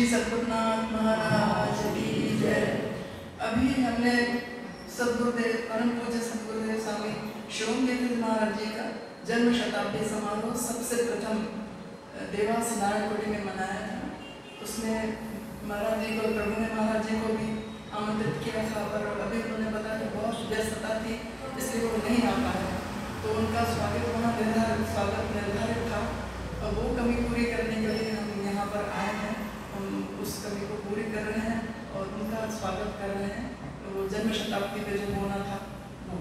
सद्गुरुनाथ महाराज की जय। अभी हमने सद्गुरुदेव परम पूज्य सद्गुरुदेव स्वामी शिवम महाराज जी का जन्म शताब्दी समारोह सबसे प्रथम देवास नारायणकुटी में मनाया था। उसमें महाराज जी को, प्रभु ने महाराज जी को भी आमंत्रित किया था, पर अभी उन्होंने बताया कि बहुत व्यस्तता थी, इसलिए वो नहीं आ पाए। तो उनका स्वागत वहाँ निर्धारित था और वो कमी पूरी करने के लिए हम यहाँ पर आए हैं। हम उस कमी को पूरी कर रहे हैं और उनका स्वागत कर रहे हैं। तो जन्म शताब्दी पे जो होना था वो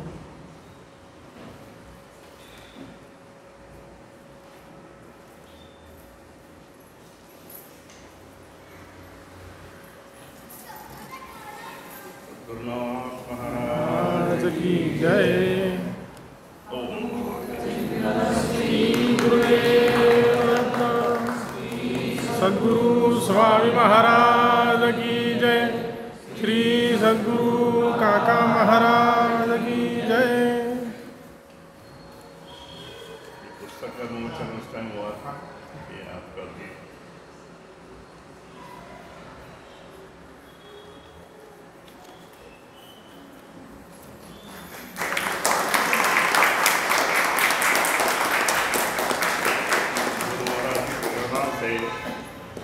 गुरुनाथ महाराज की जय। सद्गुरु स्वामी महाराज की जय। श्री सद्गुरु काका महाराज की जय। पुस्तक का विमोचन उस टाइम हुआ था, ये आप कर दिए।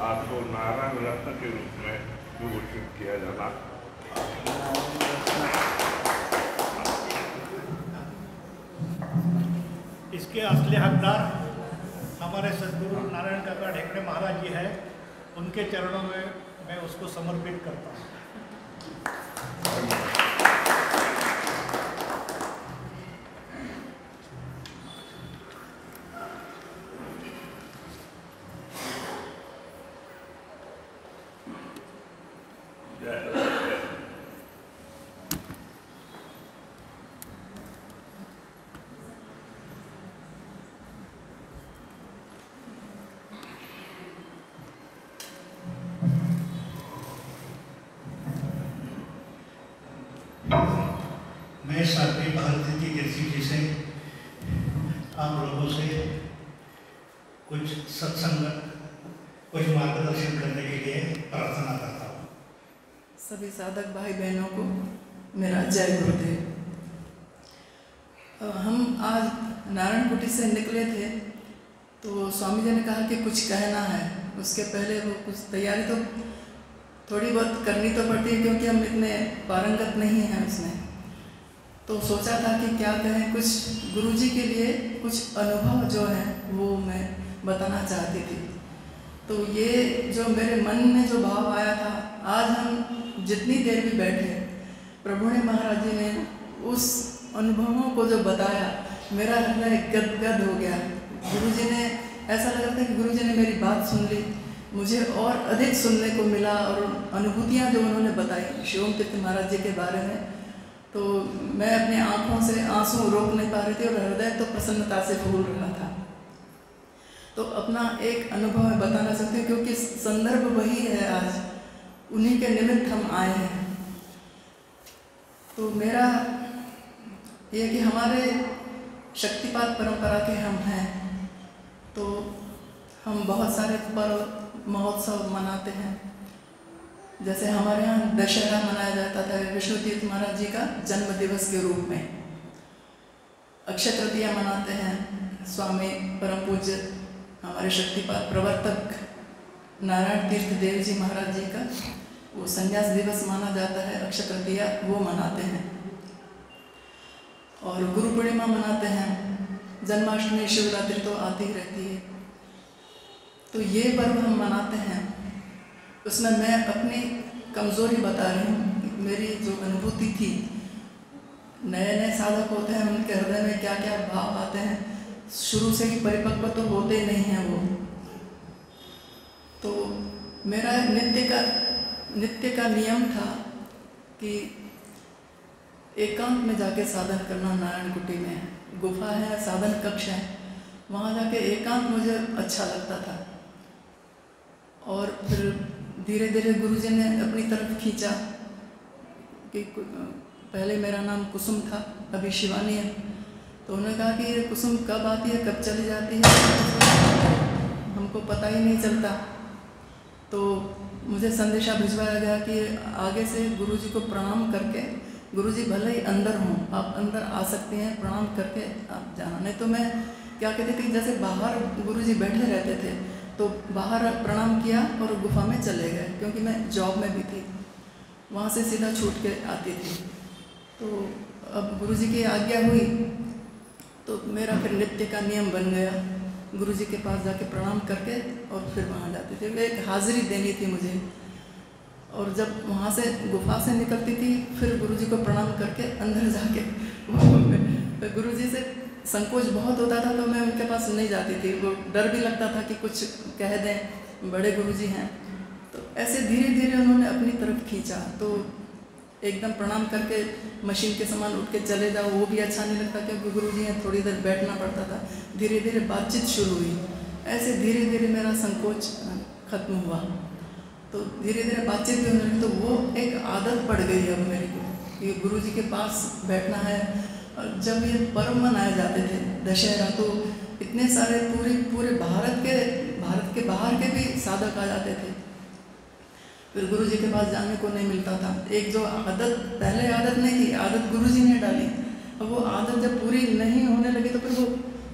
आपको नारायण रत्न के रूप में विभूषित किया जाना। इसके असली हकदार हमारे सद्गुरु नारायण काका ढेकड़े महाराज जी हैं। उनके चरणों में मैं उसको समर्पित करता हूँ। मैं साध्वी भारती कृषि जी से आप लोगों से कुछ सत्संग, कुछ मार्गदर्शन करने के लिए प्रार्थना करता हूँ। सभी साधक भाई बहनों को मेरा जय गुरुदेव। हम आज नारायणकुटी से निकले थे तो स्वामी जी ने कहा कि कुछ कहना है। उसके पहले वो कुछ तैयारी तो थोड़ी बहुत करनी तो पड़ती है, क्योंकि हम इतने पारंगत नहीं हैं उसमें। तो सोचा था कि क्या कहें, कुछ गुरुजी के लिए कुछ अनुभव जो है वो मैं बताना चाहती थी। तो ये जो मेरे मन में जो भाव आया था, आज हम जितनी देर भी बैठे, प्रभु ने महाराज जी ने उस अनुभवों को जो बताया, मेरा हृदय गदगद हो गया। गुरुजी ने, ऐसा लग रहा था कि गुरुजी ने मेरी बात सुन ली, मुझे और अधिक सुनने को मिला। और अनुभूतियाँ जो उन्होंने बताई शिवम तीर्थ महाराज जी के बारे में, तो मैं अपने आँखों से आंसू रोक नहीं पा रही थी और हृदय तो प्रसन्नता से फूल रहा था। तो अपना एक अनुभव मैं बताना चाहती हूँ, क्योंकि संदर्भ वही है, आज उन्हीं के निमित्त हम आए हैं। तो मेरा ये कि हमारे शक्तिपात परंपरा के हम हैं, तो हम बहुत सारे पर्व महोत्सव मनाते हैं। जैसे हमारे यहाँ दशहरा मनाया जाता था विष्णु तीर्थ महाराज जी का जन्म दिवस के रूप में। अक्षय तृतीया मनाते हैं स्वामी परम पूज्य हमारे शक्तिपात प्रवर्तक नारायण तीर्थ देव जी महाराज जी का वो संन्यास दिवस माना जाता है, अक्षय तृतीया वो मनाते हैं। और गुरु पूर्णिमा मनाते हैं, जन्माष्टमी शिवरात्रि तो आती ही रहती है। तो ये पर्व हम मनाते हैं, उसमें मैं अपनी कमज़ोरी बता रही हूँ। मेरी जो अनुभूति थी, नए नए साधक होते हैं, उनके हृदय में क्या क्या भाव आते हैं, शुरू से ही परिपक्व तो होते नहीं हैं वो। तो मेरा नित्य का नियम था कि एकांत में जाके साधन करना। नारायणकुटी में गुफा है, साधन कक्ष है, वहाँ जाके एकांत मुझे अच्छा लगता था। और फिर धीरे धीरे गुरुजी ने अपनी तरफ खींचा कि पहले मेरा नाम कुसुम था, अभी शिवानी है। तो उन्होंने कहा कि ये कुसुम कब आती है कब चली जाती है, हमको पता ही नहीं चलता। तो मुझे संदेशा भिजवाया गया कि आगे से गुरुजी को प्रणाम करके, गुरुजी भले ही अंदर हों, आप अंदर आ सकते हैं, प्रणाम करके आप जाना। नहीं तो मैं क्या कहती थी, जैसे बाहर गुरुजी बैठे रहते थे तो बाहर प्रणाम किया और गुफा में चले गए, क्योंकि मैं जॉब में भी थी, वहाँ से सीधा छूट के आती थी। तो अब गुरुजी की आज्ञा हुई तो मेरा फिर नित्य का नियम बन गया, गुरुजी के पास जाके प्रणाम करके और फिर वहाँ जाती थी। एक हाजिरी देनी थी मुझे, और जब वहाँ से गुफा से निकलती थी फिर गुरुजी को प्रणाम करके अंदर जाके गुरुजी से संकोच बहुत होता था तो मैं उनके पास नहीं जाती थी, वो डर भी लगता था कि कुछ कह दें, बड़े गुरुजी हैं। तो ऐसे धीरे धीरे उन्होंने अपनी तरफ खींचा, तो एकदम प्रणाम करके मशीन के समान उठ के चले जाओ वो भी अच्छा नहीं लगता, क्योंकि गुरुजी हैं, थोड़ी देर बैठना पड़ता था। धीरे धीरे बातचीत शुरू हुई, ऐसे धीरे धीरे मेरा संकोच खत्म हुआ, तो धीरे धीरे बातचीत भी होने लगी। तो वो एक आदत पड़ गई अब मेरे को कि गुरुजी के पास बैठना है। और जब ये पर्व मनाए जाते थे दशहरा, तो इतने सारे पूरे भारत के बाहर के भी साधक आ जाते थे, फिर गुरुजी के पास जाने को नहीं मिलता था। एक जो आदत, पहले आदत नहीं थी, आदत गुरुजी ने डाली, अब वो आदत जब पूरी नहीं होने लगी तो फिर वो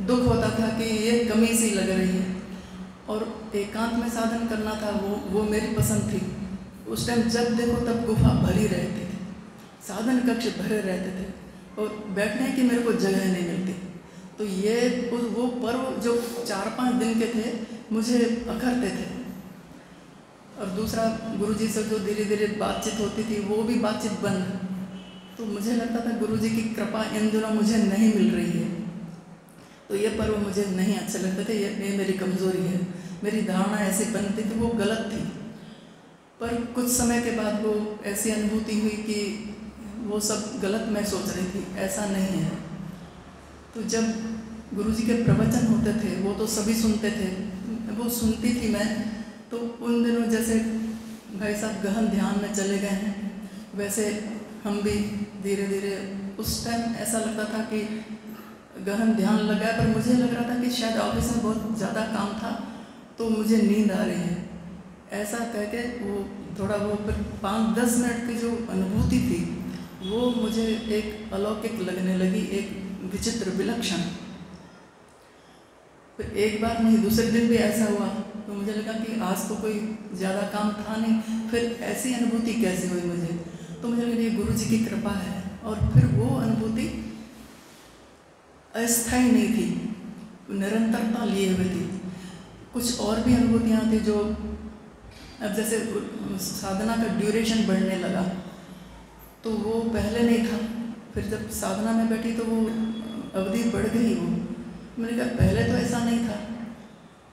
दुख होता था कि ये कमी सी लग रही है। और एकांत में साधन करना था, वो मेरी पसंद थी। उस टाइम जब देखो तब गुफा भरी रहती थी, साधन कक्ष भरे रहते थे और बैठने की मेरे को जगह नहीं मिलती। तो ये वो पर्व जो 4-5 दिन के थे मुझे अखरते थे। और दूसरा गुरुजी से जो धीरे धीरे बातचीत होती थी वो भी बातचीत बंद, तो मुझे लगता था गुरुजी की कृपा इन दिनों मुझे नहीं मिल रही है, तो ये पर्व मुझे नहीं अच्छे लगते थे। ये मेरी कमज़ोरी है, मेरी धारणा ऐसी बनती थी वो गलत थी। पर कुछ समय के बाद वो ऐसी अनुभूति हुई कि वो सब गलत मैं सोच रही थी, ऐसा नहीं है। तो जब गुरुजी के प्रवचन होते थे वो तो सभी सुनते थे, वो सुनती थी मैं, तो उन दिनों जैसे भाई साहब गहन ध्यान में चले गए हैं, वैसे हम भी धीरे धीरे, उस टाइम ऐसा लगता था कि गहन ध्यान लगा, पर मुझे लग रहा था कि शायद ऑफिस में बहुत ज़्यादा काम था तो मुझे नींद आ रही है, ऐसा कह के वो थोड़ा वो फिर 5-10 मिनट की जो अनुभूति थी वो मुझे एक अलौकिक लगने लगी, एक विचित्र विलक्षण। फिर एक बार नहीं, दूसरे दिन भी ऐसा हुआ, तो मुझे लगा कि आज तो कोई ज़्यादा काम था नहीं, फिर ऐसी अनुभूति कैसे हुई मुझे, तो मुझे लगा ये गुरुजी की कृपा है। और फिर वो अनुभूति अस्थायी नहीं थी, निरंतरता लिए हुए थी। कुछ और भी अनुभूतियाँ थी जो अब जैसे साधना का ड्यूरेशन बढ़ने लगा, तो वो पहले नहीं था, फिर जब साधना में बैठी तो वो अवधि बढ़ गई। वो मैंने कहा पहले तो ऐसा नहीं था,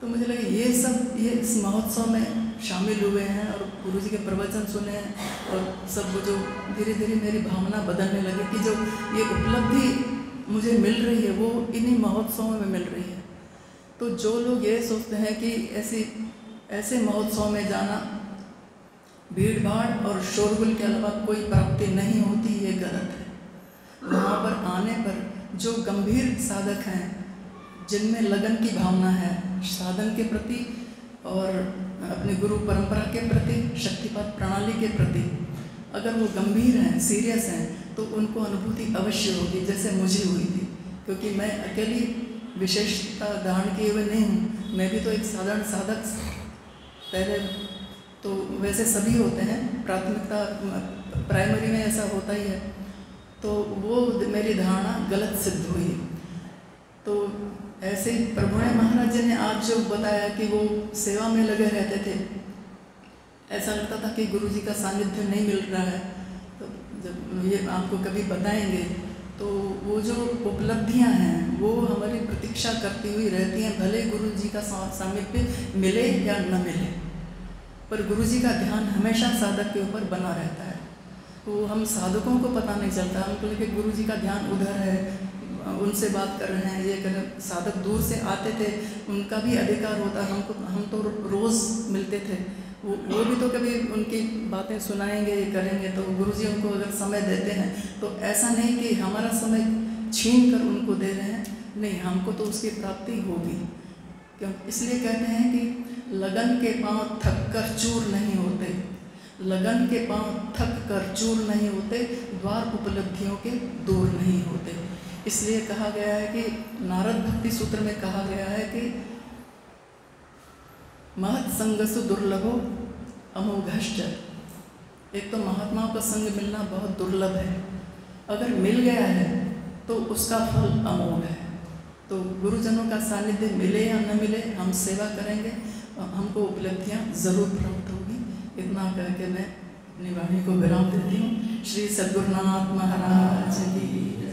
तो मुझे लगा ये सब ये इस महोत्सव में शामिल हुए हैं और गुरुजी के प्रवचन सुने हैं, और सब वो जो धीरे धीरे मेरी भावना बदलने लगी कि जो ये उपलब्धि मुझे मिल रही है वो इन्हीं महोत्सवों में मिल रही है। तो जो लोग ये सोचते हैं कि ऐसे महोत्सव में जाना, भीड़ भाड़ और शोरगुल के अलावा कोई प्राप्ति नहीं होती, ये गलत है। वहाँ पर आने पर जो गंभीर साधक हैं, जिनमें लगन की भावना है साधन के प्रति और अपने गुरु परंपरा के प्रति, शक्तिपात प्रणाली के प्रति, अगर वो गंभीर हैं, सीरियस हैं, तो उनको अनुभूति अवश्य होगी, जैसे मुझे हुई थी। क्योंकि मैं अकेली विशेषता धारण किए हुए नहीं हूँ, मैं भी तो एक साधारण साधक पहले, तो वैसे सभी होते हैं, प्राथमिकता प्राइमरी में ऐसा होता ही है, तो वो मेरी धारणा गलत सिद्ध हुई। तो ऐसे ही प्रभुणे महाराज जी ने आज जो बताया कि वो सेवा में लगे रहते थे, ऐसा लगता था कि गुरुजी का सानिध्य नहीं मिल रहा है। तो जब ये आपको कभी बताएंगे तो वो जो उपलब्धियां हैं वो हमारी प्रतीक्षा करती हुई रहती हैं, भले गुरुजी का सामिध्य मिले या न मिले, पर गुरुजी का ध्यान हमेशा साधक के ऊपर बना रहता है। तो हम साधकों को पता नहीं चलता, हमको लगे गुरुजी का ध्यान उधर है, उनसे बात कर रहे हैं, ये कर रहे हैं। साधक दूर से आते थे, उनका भी अधिकार होता, हम तो रोज़ मिलते थे, वो भी तो कभी उनकी बातें सुनाएंगे, ये करेंगे, तो गुरुजी उनको अगर समय देते हैं तो ऐसा नहीं कि हमारा समय छीन कर उनको दे रहे हैं, नहीं, हमको तो उसकी प्राप्ति होगी, क्यों इसलिए कहते हैं कि लगन के पांव थक कर चूर नहीं होते, लगन के पांव थक कर चूर नहीं होते, द्वार उपलब्धियों के दूर नहीं होते। इसलिए कहा गया है कि नारद भक्ति सूत्र में कहा गया है कि महत संगसु दुर्लभो अमोघश्च। एक तो महात्माओं का संग मिलना बहुत दुर्लभ है, अगर मिल गया है तो उसका फल अमोघ है। तो गुरुजनों का सानिध्य मिले या न मिले, हम सेवा करेंगे और हमको उपलब्धियां जरूर प्राप्त होगी। इतना कह के मैं अपनी वाणी को विराम देती हूँ। श्री सद्गुरुनाथ महाराज की जय।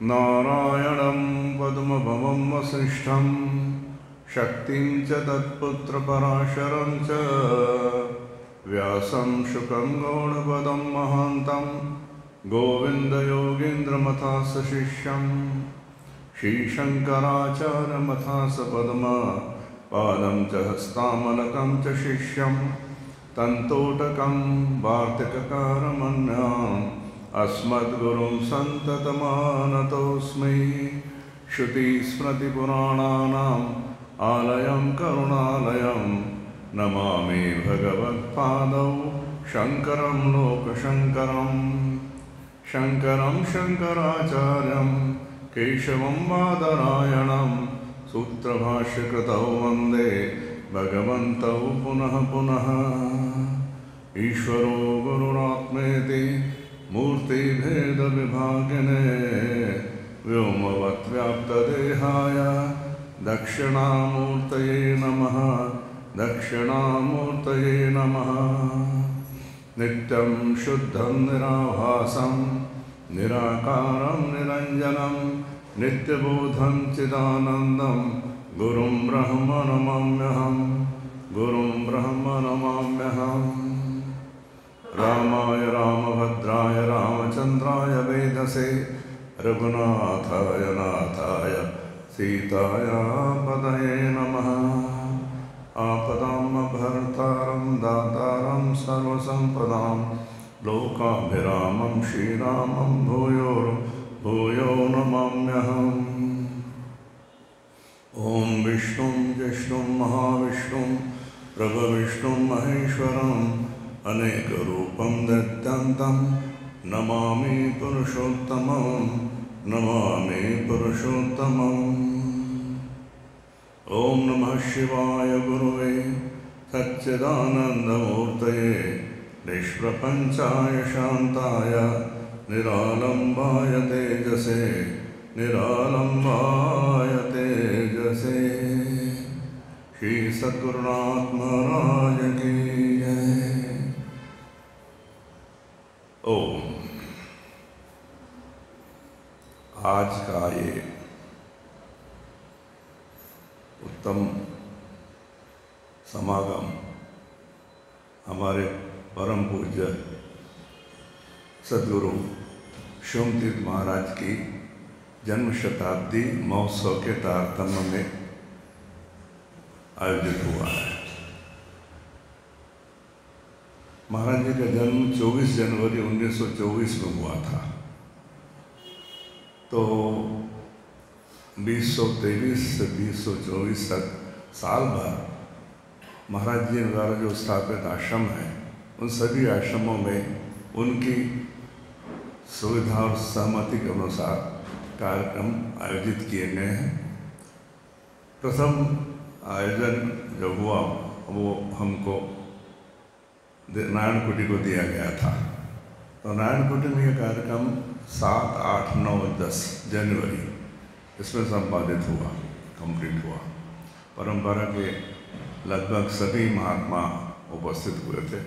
नारायणं पद्मभवं वसिष्ठं शक्तिं च तत्पुत्रपराशरं च व्यासं शुकं गौडपदं महान्तं गोविन्दयोगीन्द्रमथास शिष्यं श्रीशङ्कराचार्यमथास पद्मपादं च हस्तामलकं च शिष्यं तन्तोटकं वार्तिककारमन्याम् अस्मद्गुरुं सन्ततमानतोऽस्मि। श्रुतिस्मृतिपुराणानाम् आलयं करुणालयं नमामि भगवत्पादौ शङ्करं लोकशङ्करं। शङ्करं शङ्कराचार्यं केशवं बादरायणं सूत्रभाष्यकृतौ वन्दे भगवन्तौ पुनः पुनः। ईश्वरो गुरुरात्मेति मूर्तिभेदविभागिने व्योमवद्व्याप्तदेहाय दक्षिणामूर्तये नमः। दक्षिणामूर्तये नमः। नित्यं शुद्धं निराभासं निराकारं निरञ्जनं नित्यबोधं चिदानन्दं गुरुं ब्रह्म नमाम्यहम्। गुरुं ब्रह्म नमाम्यहम्। रामाय रामभद्राय रामचन्द्राय वेधसे रघुनाथाय नाथाय सीताय पदये नमः। आपदामभर्तारं दातारं सर्वसम्पदां लोकाभिरामं श्रीरामं भूयो भूयो नमाम्यहम्। ॐ विष्णुं जिष्णुं महाविष्णुं प्रभविष्णुं महेश्वरम् अनेकरूपं दत्यन्तं नमामि पुरुषोत्तमं। नमामि पुरुषोत्तमम्। ॐ नमः शिवाय गुरुवे सच्चिदानन्दमूर्तये निष्प्रपञ्चाय शान्ताय निरालम्बाय तेजसे निरालम्बाय तेजसे। श्री सद्गुरुनाथ महाराज की जय। ओम। आज का ये उत्तम समागम हमारे परम पूज्य सद्गुरु शिवमतीर्थ महाराज की जन्म शताब्दी महोत्सव के तारतम्य में आयोजित हुआ है। महाराज जी का जन्म 24 जनवरी 1924 में हुआ था। तो 2023 से 2024 तक साल भर महाराज जी द्वारा जो स्थापित आश्रम है, उन सभी आश्रमों में उनकी सुविधा और सहमति के अनुसार कार्यक्रम आयोजित किए गए हैं। प्रथम आयोजन जो हुआ वो हमको नारायण कुटी को दिया गया था। तो नारायण कुटी में यह कार्यक्रम 7, 8, 9, 10 जनवरी इसमें संपादित हुआ, कंप्लीट हुआ। परंपरा के लगभग सभी महात्मा उपस्थित हुए थे।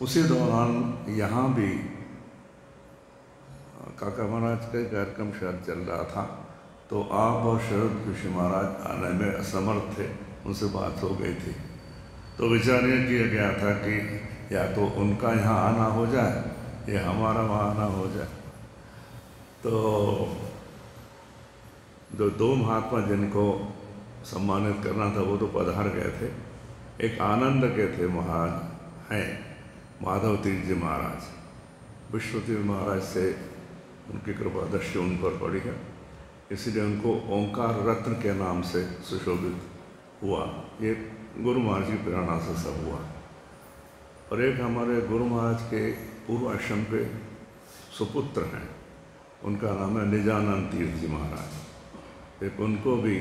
उसी दौरान यहाँ भी काका महाराज का कार्यक्रम शायद चल रहा था, तो आप और शरद कृषि महाराज आने में असमर्थ थे, उनसे बात हो गई थी। तो विचार ये किया गया था कि या तो उनका यहाँ आना हो जाए या हमारा वहाँ आना हो जाए। तो जो दो महात्मा जिनको सम्मानित करना था वो तो पधार गए थे। एक आनंद के थे महाराज हैं माधव तीर्थ जी महाराज। विश्व तीर्थ महाराज से उनकी कृपा दृष्टि उन पर पड़ी है, इसलिए उनको ओंकार रत्न के नाम से सुशोभित हुआ। ये गुरु महाराज की प्रेरणा से सब हुआ। और एक हमारे गुरु महाराज के पूर्व आश्रम के सुपुत्र हैं, उनका नाम है निजानंद तीर्थ जी महाराज। एक उनको भी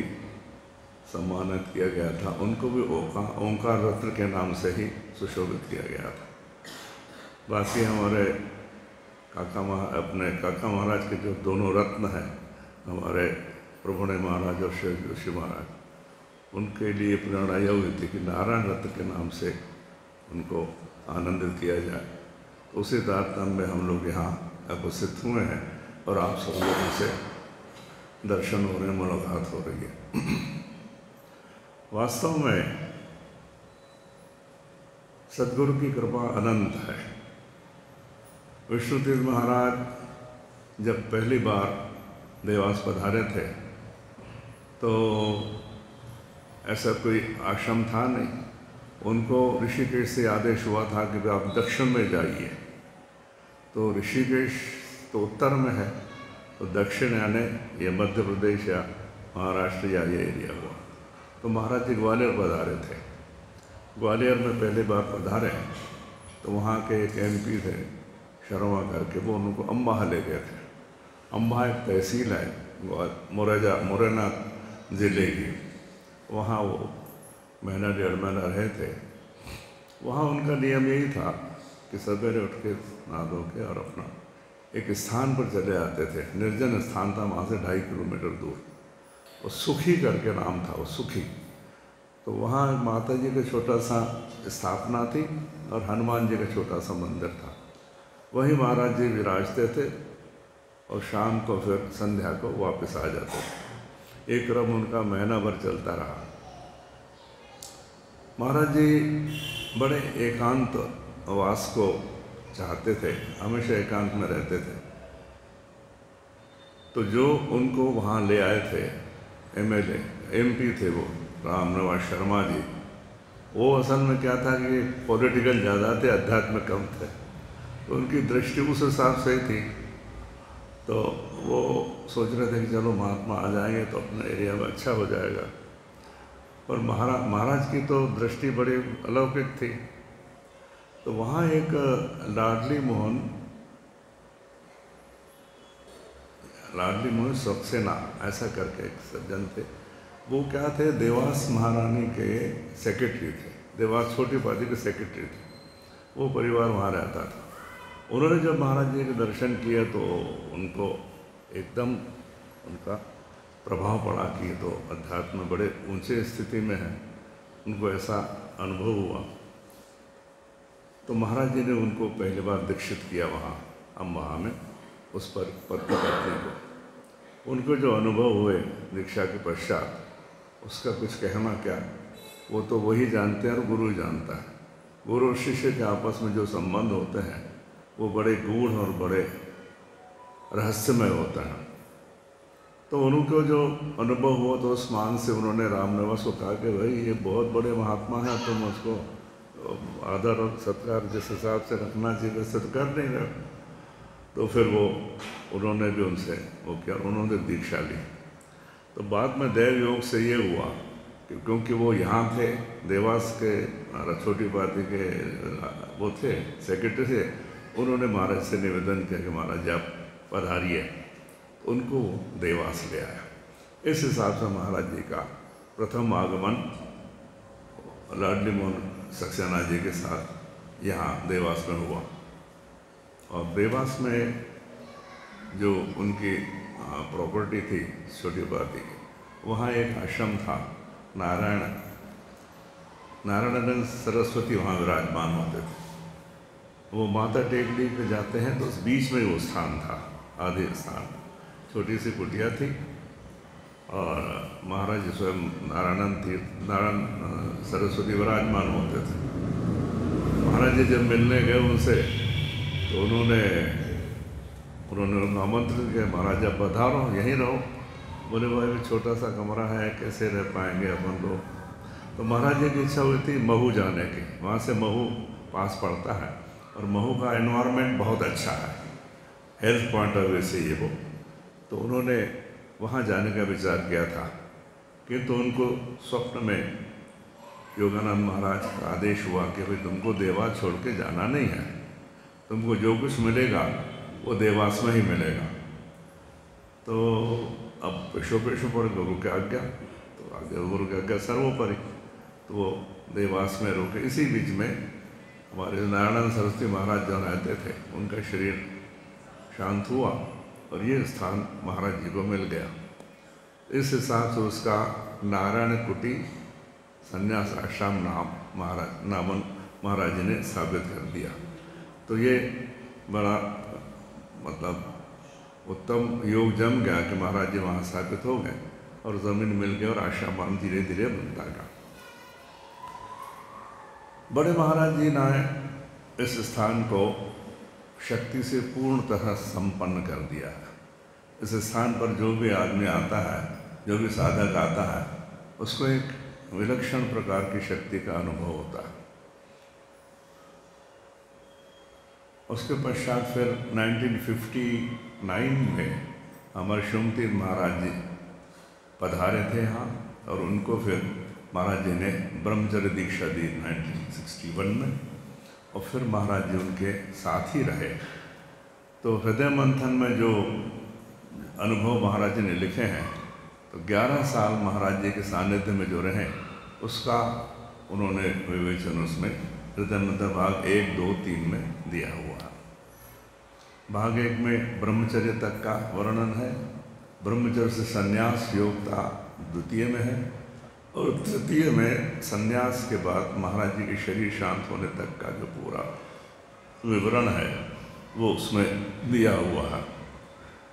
सम्मानित किया गया था, उनको भी ओंकार रत्न के नाम से ही सुशोभित किया गया था। बाकी हमारे अपने काका महाराज के जो दोनों रत्न हैं, हमारे प्रभुणे महाराज और शेष जोशी महाराज, उनके लिए प्रेरणा यह हुई थी कि नारायण रत्न के नाम से उनको आनंदित किया जाए। तो उसी तारतम्य में हम लोग यहाँ उपस्थित हुए हैं और आप सब लोगों से दर्शन हो रहे हैं, मुलाकात हो रही है। वास्तव में सद्गुरु की कृपा अनंत है। विष्णुतीर्थ महाराज जब पहली बार देवास पधारे थे तो ऐसा कोई आश्रम था नहीं। उनको ऋषिकेश से आदेश हुआ था कि आप दक्षिण में जाइए। तो ऋषिकेश तो उत्तर में है, तो दक्षिण यानी ये मध्य प्रदेश या महाराष्ट्र या ये एरिया हुआ। तो महाराज जी ग्वालियर पधारे थे। ग्वालियर में पहली बार पधारे तो वहाँ के एक MP थे शर्मा करके, वो उनको अम्बाह ले गए थे। अम्बाह एक तहसील है मुरैना ज़िले की। वहाँ वो महीना डेढ़ महीना रहे थे। वहाँ उनका नियम यही था कि सवेरे उठ के नहा धो के और अपना एक स्थान पर चले आते थे। निर्जन स्थान था, वहाँ से 2.5 किलोमीटर दूर। और सुखी करके नाम था वो, सुखी। तो वहाँ माता जी का छोटा सा स्थापना थी और हनुमान जी का छोटा सा मंदिर था। वहीं महाराज जी विराजते थे और शाम को फिर संध्या को वापस आ जाते थे। एक क्रम उनका महीना भर चलता रहा। महाराज जी बड़े एकांत वास को चाहते थे, हमेशा एकांत में रहते थे। तो जो उनको वहाँ ले आए थे MLA MP थे वो रामनिवास शर्मा जी, वो असल में क्या था कि पॉलिटिकल ज़्यादा थे, अध्यात्म कम थे। तो उनकी दृष्टि उस हिसाब से ही थी। तो वो सोच रहे थे कि चलो महात्मा आ जाएंगे तो अपने एरिया में अच्छा हो जाएगा। पर महाराज की तो दृष्टि बड़ी अलौकिक थी। तो वहाँ एक लाडली मोहन सक्सेना ऐसा करके एक सज्जन थे। वो क्या थे, देवास महारानी के सेक्रेटरी थे, देवास छोटी पादी के सेक्रेटरी थे। वो परिवार वहाँ रहता था। उन्होंने जब महाराज जी के दर्शन किए तो उनको एकदम उनका प्रभाव पड़ा कि तो अध्यात्म में बड़े ऊंचे स्थिति में है। उनको ऐसा अनुभव हुआ। तो महाराज जी ने उनको पहली बार दीक्षित किया वहाँ अम्बाहा में, उस पर पत्नी को। उनको जो अनुभव हुए दीक्षा के पश्चात, उसका कुछ कहना क्या, वो तो वही जानते हैं और गुरु ही जानता है। गुरु और शिष्य के आपस में जो संबंध होते हैं वो बड़े गूढ़ और बड़े रहस्यमय होते हैं। तो उनको जो अनुभव हुआ तो उस मान से उन्होंने रामनिवास को कहा कि भाई ये बहुत बड़े महात्मा हैं, तुम उसको आदर और सत्कार जिस हिसाब से रखना चाहिए वैसे तो कर नहीं रहे। तो फिर वो उन्होंने भी उनसे वो किया, उन्होंने दीक्षा ली। तो बाद में देव योग से ये हुआ कि क्योंकि वो यहाँ थे, देवास के छोटी पादी के वो थे सेक्रेटरी थे, उन्होंने महाराज से निवेदन किया कि महाराज आप पधारिए। उनको देवास ले आया। इस हिसाब से महाराज जी का प्रथम आगमन लाडली मोहन सक्सेना जी के साथ यहाँ देवास में हुआ। और देवास में जो उनकी प्रॉपर्टी थी छोटी पादी की, वहाँ एक आश्रम था नारायण सरस्वती वहाँ विराजमान होते थे। वो माता टेकड़ी पे जाते हैं तो उस बीच में वो स्थान था, आधे स्थान, छोटी सी कुटिया थी। और महाराज जी स्वयं नारायण सरस्वती विराजमान होते थे। महाराज जी जब मिलने गए उनसे तो उन्होंने उनको आमंत्रित किया, महाराज आप पधारो, यहीं रहो। बोले भाई छोटा सा कमरा है, कैसे रह पाएंगे अपन लोग। तो महाराज जी की इच्छा हुई थी महू जाने की। वहाँ से महू पास पड़ता है और महू का एनवायरनमेंट बहुत अच्छा है, हेल्थ पॉइंट ऑफ व्यू से ये वो। तो उन्होंने वहाँ जाने का विचार किया था, किंतु उनको स्वप्न में योगानंद महाराज का आदेश हुआ कि भाई तुमको देवास छोड़ के जाना नहीं है, तुमको जो कुछ मिलेगा वो देवास में ही मिलेगा। तो अब पेशो पर गुरु की आज्ञा, तो आगे गुरु की आज्ञा सर्वोपरि। तो वो देवास में रुके। इसी बीच में हमारे नारायण सरस्वती महाराज जो रहते थे उनका शरीर शांत हुआ और ये स्थान महाराज जी को मिल गया। इस हिसाब से उसका नारायण कुटी संन्यास आश्रम नामन महाराज जी ने साबित कर दिया। तो ये बड़ा मतलब उत्तम योग जम गया कि महाराज जी वहाँ स्थापित हो गए और ज़मीन मिल गई और आश्रम धीरे धीरे बनता गया। बड़े महाराज जी ने इस स्थान को शक्ति से पूर्णतः संपन्न कर दिया है। इस स्थान पर जो भी आदमी आता है, जो भी साधक आता है, उसको एक विलक्षण प्रकार की शक्ति का अनुभव होता है। उसके पश्चात फिर 1959 में हमारे शिवमती महाराज जी पधारे थे यहाँ और उनको फिर महाराज जी ने ब्रह्मचर्य दीक्षा दी 1961 में और फिर महाराज जी उनके साथ ही रहे। तो हृदय मंथन में जो अनुभव महाराज जी ने लिखे हैं, तो 11 साल महाराज जी के सानिध्य में जो रहे उसका उन्होंने विवेचन उसमें हृदय मंथन भाग 1, 2, 3 में दिया हुआ है। भाग 1 में ब्रह्मचर्य तक का वर्णन है, ब्रह्मचर्य से संन्यास योग्यता द्वितीय में है और तृतीय में संन्यास के बाद महाराज जी के शरीर शांत होने तक का जो पूरा विवरण है वो उसमें दिया हुआ है।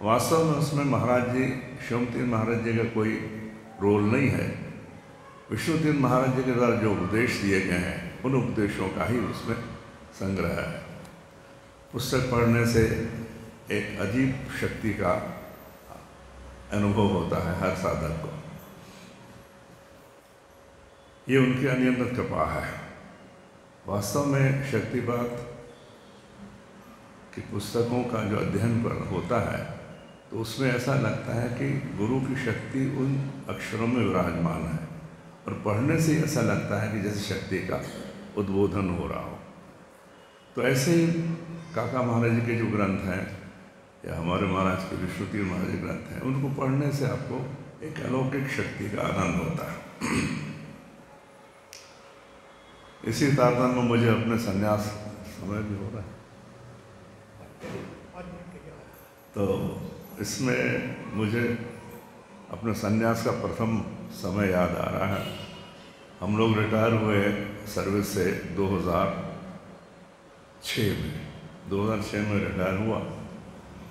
वास्तव में उसमें महाराज जी शिवमती महाराज जी का कोई रोल नहीं है। विष्णुतीर्थ महाराज जी के द्वारा जो उपदेश दिए गए हैं उन उपदेशों का ही उसमें संग्रह है। पुस्तक पढ़ने से एक अजीब शक्ति का अनुभव होता है हर साधक को। ये उनकी अनियमित कृपा है। वास्तव में शक्तिपात की पुस्तकों का जो अध्ययन होता है तो उसमें ऐसा लगता है कि गुरु की शक्ति उन अक्षरों में विराजमान है और पढ़ने से ऐसा लगता है कि जैसे शक्ति का उद्बोधन हो रहा हो। तो ऐसे ही काका महाराज जी के जो ग्रंथ हैं या हमारे महाराज के विष्णुतीर्थ महाराज जी ग्रंथ हैं, उनको पढ़ने से आपको एक अलौकिक शक्ति का आनंद होता है। इसी तारतम्य में मुझे अपने संन्यास समय भी हो रहा है, तो इसमें मुझे अपने संन्यास का प्रथम समय याद आ रहा है। हम लोग रिटायर हुए सर्विस से 2006 में रिटायर हुआ।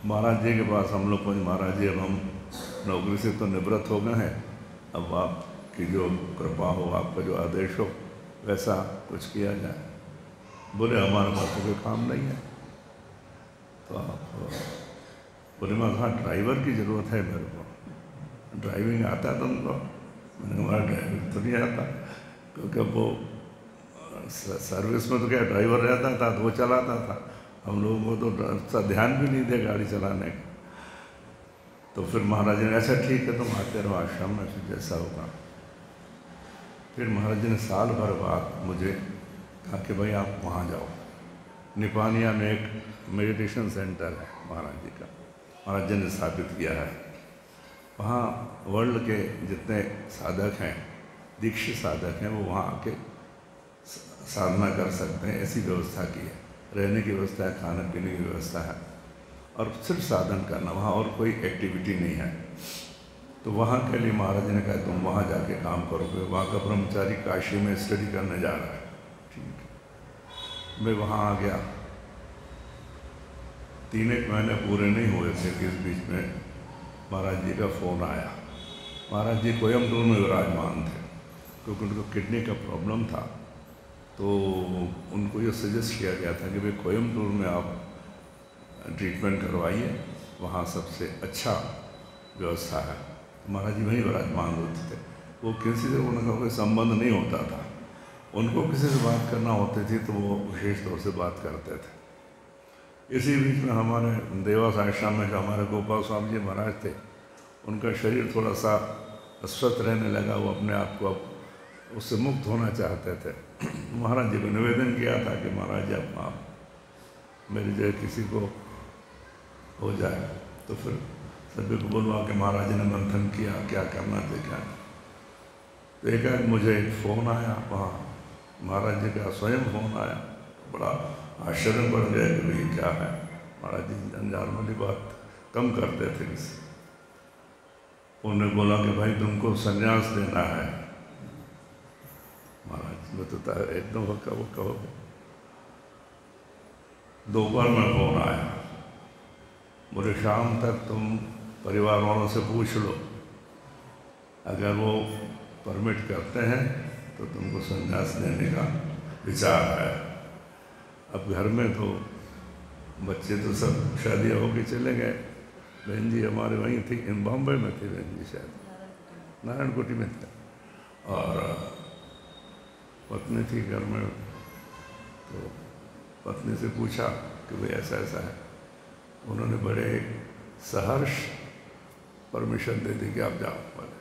महाराज जी के पास हम लोग पहुँचे, महाराज जी अब हम नौकरी से तो निवृत्त हो गए हैं, अब आपकी जो कृपा हो, आपका जो आदेश हो वैसा कुछ किया जाए। बोले हमारे पास तो कोई काम नहीं है। तो आप बोले मैं हाँ ड्राइवर की ज़रूरत है मेरे को, ड्राइविंग आता है तुमको? मैंने कहा हमारा ड्राइविंग तो नहीं आता, क्योंकि वो सर्विस में तो क्या ड्राइवर रहता था तो वो चलाता था, हम लोगों को तो ध्यान भी नहीं दे गाड़ी चलाने का। तो फिर महाराज जी ने अच्छा ठीक है तुम आते रहो आश्रम में, फिर जैसा होगा। फिर महाराज जी ने साल भर बाद मुझे कहा कि भाई आप वहाँ जाओ, निपानिया में एक मेडिटेशन सेंटर है महाराज जी का, महाराज जी ने स्थापित किया है। वहाँ वर्ल्ड के जितने साधक हैं, दीक्षित साधक हैं, वो वहाँ आके साधना कर सकते हैं। ऐसी व्यवस्था की है, रहने की व्यवस्था है, खाने पीने की व्यवस्था है और सिर्फ साधन करना, वहाँ और कोई एक्टिविटी नहीं है। तो वहाँ के लिए महाराज ने कहा तुम वहाँ जाके काम करोगे। वहाँ का ब्रह्मचारी काशी में स्टडी करने जा रहा है। ठीक है, मैं वहाँ आ गया। 3-1 महीने पूरे नहीं हुए थे कि इस बीच में महाराज जी का फ़ोन आया। महाराज जी कोयम्बटूर में विराजमान थे क्योंकि उनको किडनी का प्रॉब्लम था। तो उनको ये सजेस्ट किया गया था कि भाई कोयम्बटूर में आप ट्रीटमेंट करवाइए, वहाँ सबसे अच्छा व्यवस्था है। महाराज जी वहीं विराजमान होते थे। वो किसी से उनका कोई संबंध नहीं होता था, उनको किसी से बात करना होती थी तो वो विशेष तौर से बात करते थे। इसी बीच में हमारे देवास आश्रम में जो हमारे गोपाल स्वामी जी महाराज थे, उनका शरीर थोड़ा सा अस्वस्थ रहने लगा। वो अपने आप को अब उससे मुक्त होना चाहते थे। महाराज जी को निवेदन किया था कि महाराज जी आप मेरी जगह किसी को हो जाए, तो फिर सभी को बुलवा के महाराज जी ने मंथन किया क्या करना था क्या। तो एक मुझे एक फ़ोन आया, वहाँ महाराज जी का स्वयं फ़ोन आया। बड़ा आश्चर्य बढ़ गया कि भाई क्या है। महाराज जी अनजान वाली बात कम करते थे किसी। उन्होंने बोला कि भाई तुमको संन्यास देना है। महाराज मैं तो एकदम वो कहोगे। दोपहर में फ़ोन आया, बोले शाम तक तुम परिवार वालों से पूछ लो, अगर वो परमिट करते हैं तो तुमको संन्यास देने का विचार है। अब घर में तो बच्चे तो सब शादियाँ होके चले गए। बहन जी हमारे वहीं थी, इन बॉम्बे में थी बहन जी, शायद नारायणकुटी में थे, और पत्नी थी घर में। तो पत्नी से पूछा कि भाई ऐसा ऐसा है। उन्होंने बड़े सहर्ष परमिशन दे दी कि आप जाओ। बोले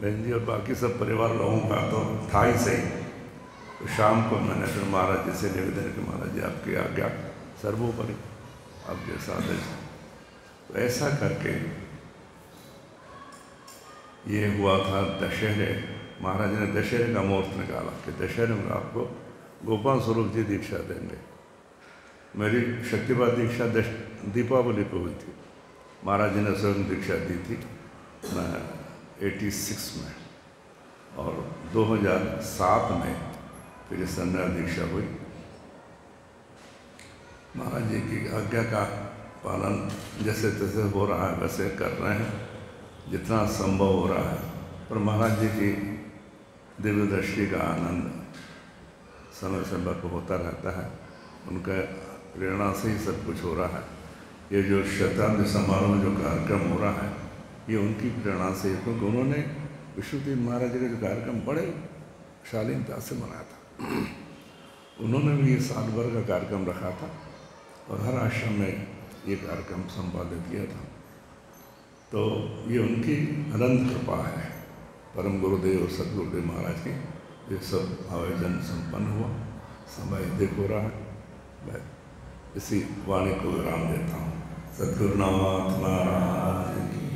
बहन जी और बाकी सब परिवार लोगों का तो था ही सही। तो शाम को मैंने फिर महाराज जी से निवेदन कि महाराज जी आपकी आज्ञा सर्वोपरि, आप जैसा आदेश। तो ऐसा करके ये हुआ था दशहरे। महाराज ने दशहरे का मुहूर्त निकाला कि दशहरे में आपको गोपाल स्वरूप जी दीक्षा देंगे। मेरी शक्तिपात दीक्षा दीपावली को हुई थी। महाराज जी ने स्वयं दीक्षा दी थी 86 में, और 2007 में फिर संन्यास दीक्षा हुई। महाराज जी की आज्ञा का पालन जैसे तैसे हो रहा है वैसे कर रहे हैं, जितना संभव हो रहा है। पर महाराज जी की दिव्य दृष्टि का आनंद समय समय पर होता रहता है। उनका प्रेरणा से ही सब कुछ हो रहा है। ये जो शताब्दी समारोह में जो कार्यक्रम हो रहा है, ये उनकी प्रेरणा से, क्योंकि उन्होंने विष्णुतीर्थ महाराज जी का जो कार्यक्रम बड़े शालीनता से मनाया था। उन्होंने भी ये साल भर का कार्यक्रम रखा था और हर आश्रम में ये कार्यक्रम संपादित किया था। तो ये उनकी अनंत कृपा है, परम गुरुदेव और सदगुरुदेव महाराज की। ये सब आयोजन संपन्न हुआ, समय अधिक हो रहा है। मैं इसी वाणी को विराम देता हूँ। सद्गुरुनाथ महाराज की